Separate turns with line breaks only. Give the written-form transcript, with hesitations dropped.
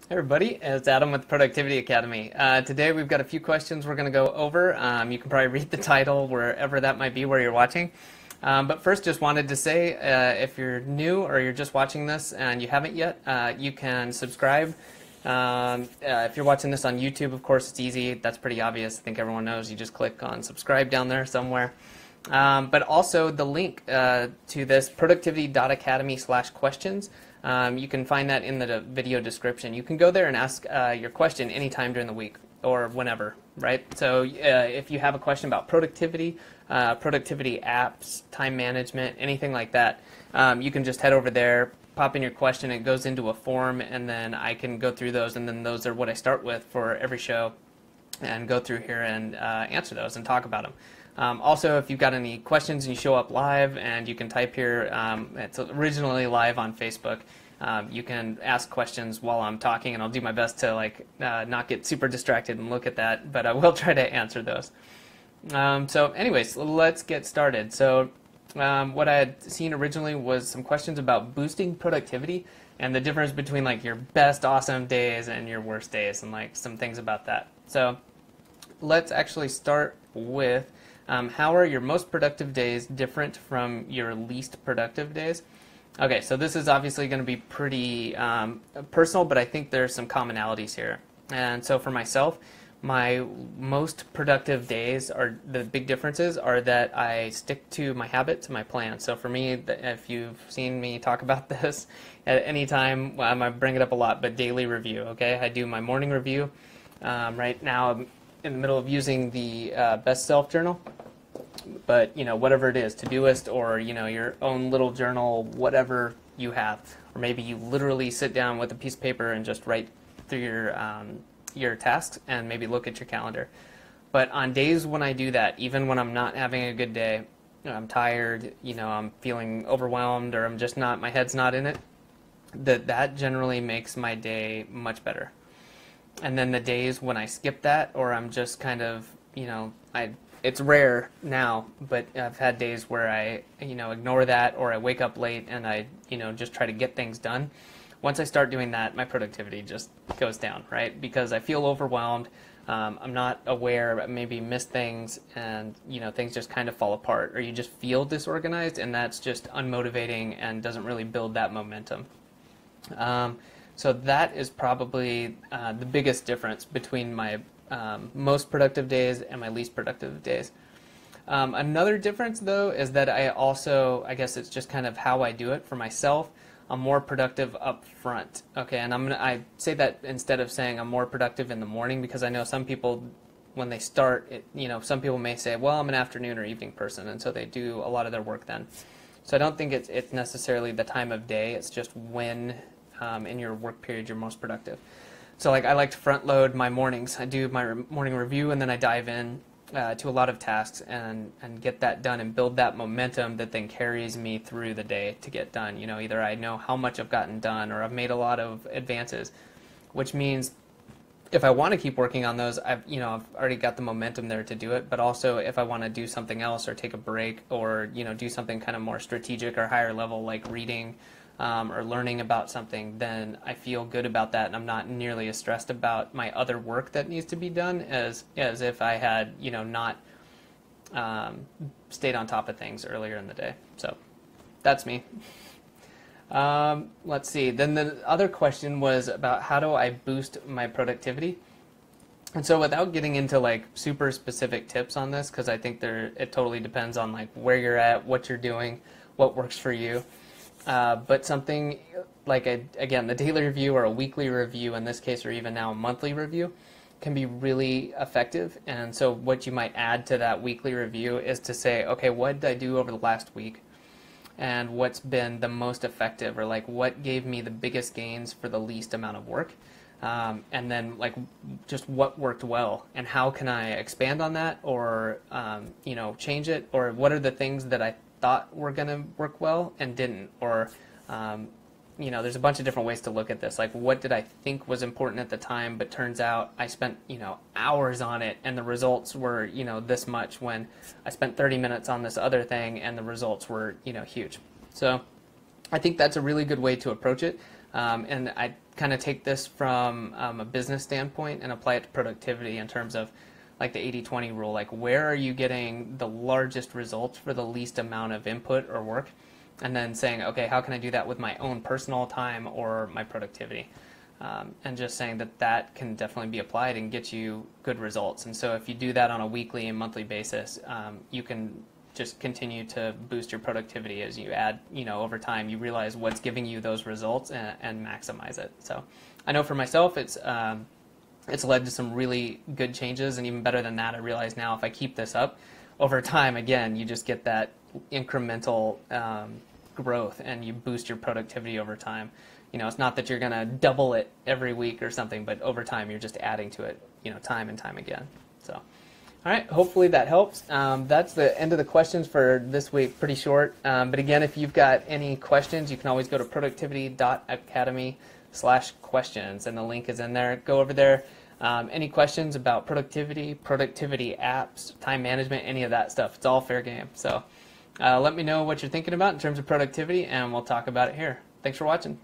Hey everybody, it's Adam with Productivity Academy. Today we've got a few questions we're going to go over. You can probably read the title wherever that might be where you're watching. But first, just wanted to say if you're new or you're just watching this and you haven't yet, you can subscribe. If you're watching this on YouTube, of course, it's easy. That's pretty obvious. I think everyone knows. You just click on subscribe down there somewhere. But also the link to this productivity.academy/questions. You can find that in the video description. You can go there and ask your question anytime during the week or whenever, right? So if you have a question about productivity, productivity apps, time management, anything like that, you can just head over there, pop in your question, it goes into a form, and then I can go through those, and then those are what I start with for every show and go through here and answer those and talk about them. Also, if you've got any questions and you show up live and you can type here, it's originally live on Facebook. You can ask questions while I'm talking, and I'll do my best to not get super distracted and look at that, but I will try to answer those. So anyways, let's get started. So what I had seen originally was some questions about boosting productivity and the difference between like your best awesome days and your worst days, and like some things about that. So let's actually start with how are your most productive days different from your least productive days? Okay, so this is obviously going to be pretty personal, but I think there's some commonalities here. And so for myself, my most productive days are the big differences are that I stick to my habits, my plan. So for me, if you've seen me talk about this at any time, I bring it up a lot, but daily review, okay? I do my morning review. Right now I'm in the middle of using the Best Self Journal. But whatever it is, Todoist or your own little journal, whatever you have, or maybe you literally sit down with a piece of paper and just write through your tasks and maybe look at your calendar. But on days when I do that, even when I'm not having a good day, I'm tired, I'm feeling overwhelmed, or I'm just not, my head's not in it, that generally makes my day much better. And then the days when I skip that, or I'm just kind of, it's rare now, but I've had days where I, ignore that, or I wake up late and I, just try to get things done. Once I start doing that, my productivity just goes down, right? Because I feel overwhelmed. I'm not aware, maybe miss things, and things just kind of fall apart, or you just feel disorganized, and that's just unmotivating and doesn't really build that momentum. So that is probably the biggest difference between my most productive days and my least productive days. Another difference, though, is that I guess it's just kind of how I do it for myself. I'm more productive up front. Okay, and I say that instead of saying I'm more productive in the morning, because I know some people, when they start, some people may say, well, I'm an afternoon or evening person, and so they do a lot of their work then. So I don't think it's necessarily the time of day. It's just when in your work period you're most productive. So I like to front load my mornings. I do my morning review, and then I dive in to a lot of tasks and get that done and build that momentum that then carries me through the day to get done. Either I know how much I've gotten done, or I've made a lot of advances, which means if I want to keep working on those, I've already got the momentum there to do it. But also if I want to do something else, or take a break, or do something kind of more strategic or higher level, like reading, or learning about something, then I feel good about that, and I'm not nearly as stressed about my other work that needs to be done as if I had not stayed on top of things earlier in the day. So that's me. Let's see. Then the other question was about how do I boost my productivity? And so without getting into like super specific tips on this, because I think it totally depends on like where you're at, what you're doing, what works for you. But something like, again, the daily review or a weekly review in this case, or even now a monthly review, can be really effective. And so what you might add to that weekly review is to say, okay, what did I do over the last week? And what's been the most effective, or like what gave me the biggest gains for the least amount of work? And then like just what worked well, and how can I expand on that, or change it, or what are the things that I thought were going to work well and didn't, or there's a bunch of different ways to look at this. Like, what did I think was important at the time, but turns out I spent hours on it, and the results were this much, when I spent 30 minutes on this other thing and the results were huge. So I think that's a really good way to approach it. And I kind of take this from a business standpoint and apply it to productivity in terms of like the 80-20 rule. Like, where are you getting the largest results for the least amount of input or work? And then saying, okay, how can I do that with my own personal time or my productivity? And just saying that that can definitely be applied and get you good results. And so if you do that on a weekly and monthly basis, you can just continue to boost your productivity as you add, over time, you realize what's giving you those results and maximize it. So I know for myself, it's led to some really good changes, and even better than that, I realize now if I keep this up over time, again, you just get that incremental growth and you boost your productivity over time. It's not that you're going to double it every week or something, but over time you're just adding to it, time and time again. So. All right, hopefully that helps. That's the end of the questions for this week, pretty short. But again, if you've got any questions, you can always go to productivity.academy/questions, and the link is in there. Go over there. Any questions about productivity apps, time management, any of that stuff, it's all fair game. So let me know what you're thinking about in terms of productivity, and we'll talk about it here. Thanks for watching.